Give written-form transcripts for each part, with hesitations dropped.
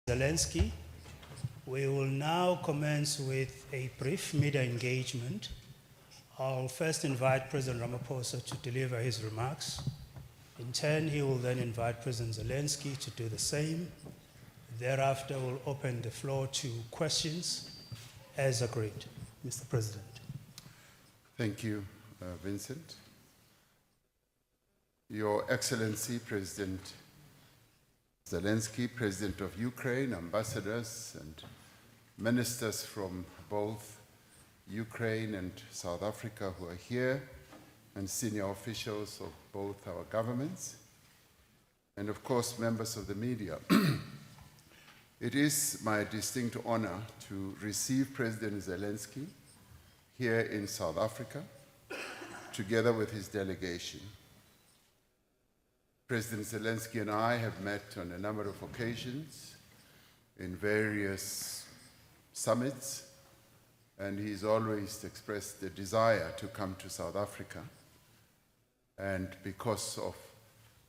Zelenskyy. We will now commence with a brief media engagement. I'll first invite President Ramaphosa to deliver his remarks. In turn, he will then invite President Zelenskyy to do the same. Thereafter, we'll open the floor to questions as agreed. Mr. President. Thank you, Vincent. Your Excellency, President Zelenskyy, President of Ukraine, ambassadors and ministers from both Ukraine and South Africa who are here, and senior officials of both our governments, and of course, members of the media. It is my distinct honor to receive President Zelenskyy here in South Africa, together with his delegation. President Zelenskyy and I have met on a number of occasions in various summits, and he's always expressed the desire to come to South Africa. And because of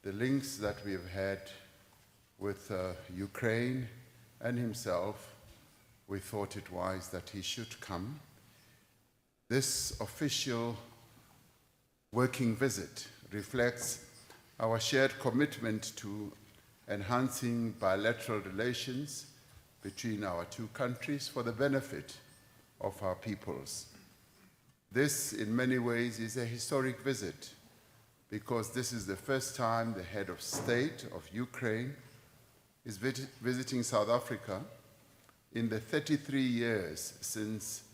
the links that we have had with Ukraine and himself, we thought it wise that he should come. This official working visit reflects our shared commitment to enhancing bilateral relations between our two countries for the benefit of our peoples. This, in many ways, is a historic visit because this is the first time the head of state of Ukraine is visiting South Africa in the 33 years since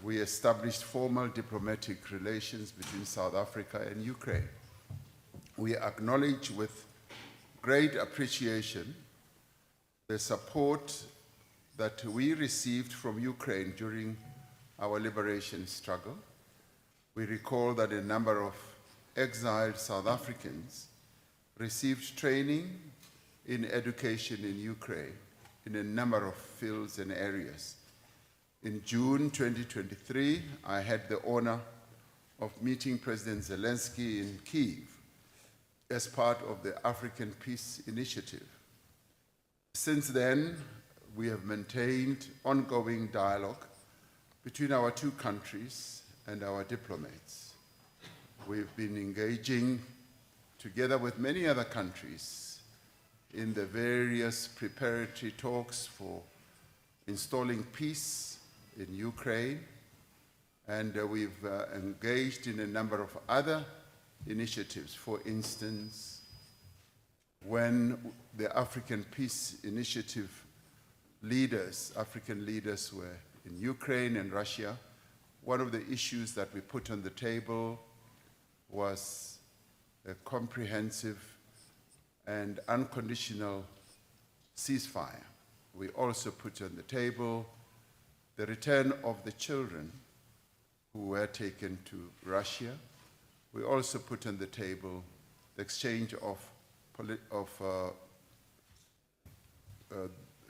we established formal diplomatic relations between South Africa and Ukraine. We acknowledge with great appreciation the support that we received from Ukraine during our liberation struggle. We recall that a number of exiled South Africans received training in education in Ukraine in a number of fields and areas. In June 2023, I had the honor of meeting President Zelenskyy in Kyiv as part of the African Peace Initiative. Since then, we have maintained ongoing dialogue between our two countries and our diplomats. We've been engaging together with many other countries in the various preparatory talks for installing peace in Ukraine, and we've engaged in a number of other initiatives. For instance, when the African Peace Initiative leaders, African leaders were in Ukraine and Russia, one of the issues that we put on the table was a comprehensive and unconditional ceasefire. We also put on the table the return of the children who were taken to Russia. We also put on the table the exchange of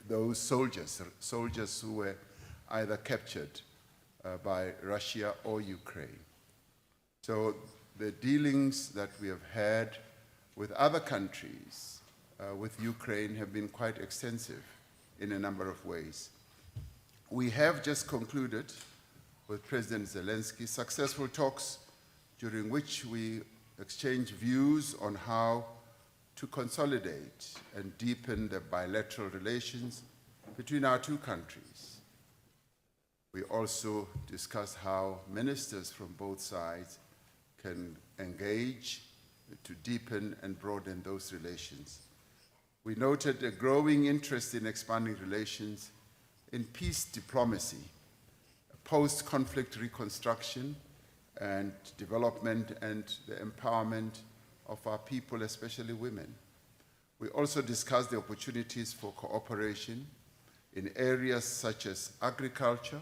those soldiers who were either captured by Russia or Ukraine. So the dealings that we have had with other countries, with Ukraine, have been quite extensive in a number of ways. We have just concluded with President Zelenskyy successful talks during which we exchange views on how to consolidate and deepen the bilateral relations between our two countries. We also discussed how ministers from both sides can engage to deepen and broaden those relations. We noted a growing interest in expanding relations in peace diplomacy, post-conflict reconstruction and development, and the empowerment of our people, especially women. We also discussed the opportunities for cooperation in areas such as agriculture,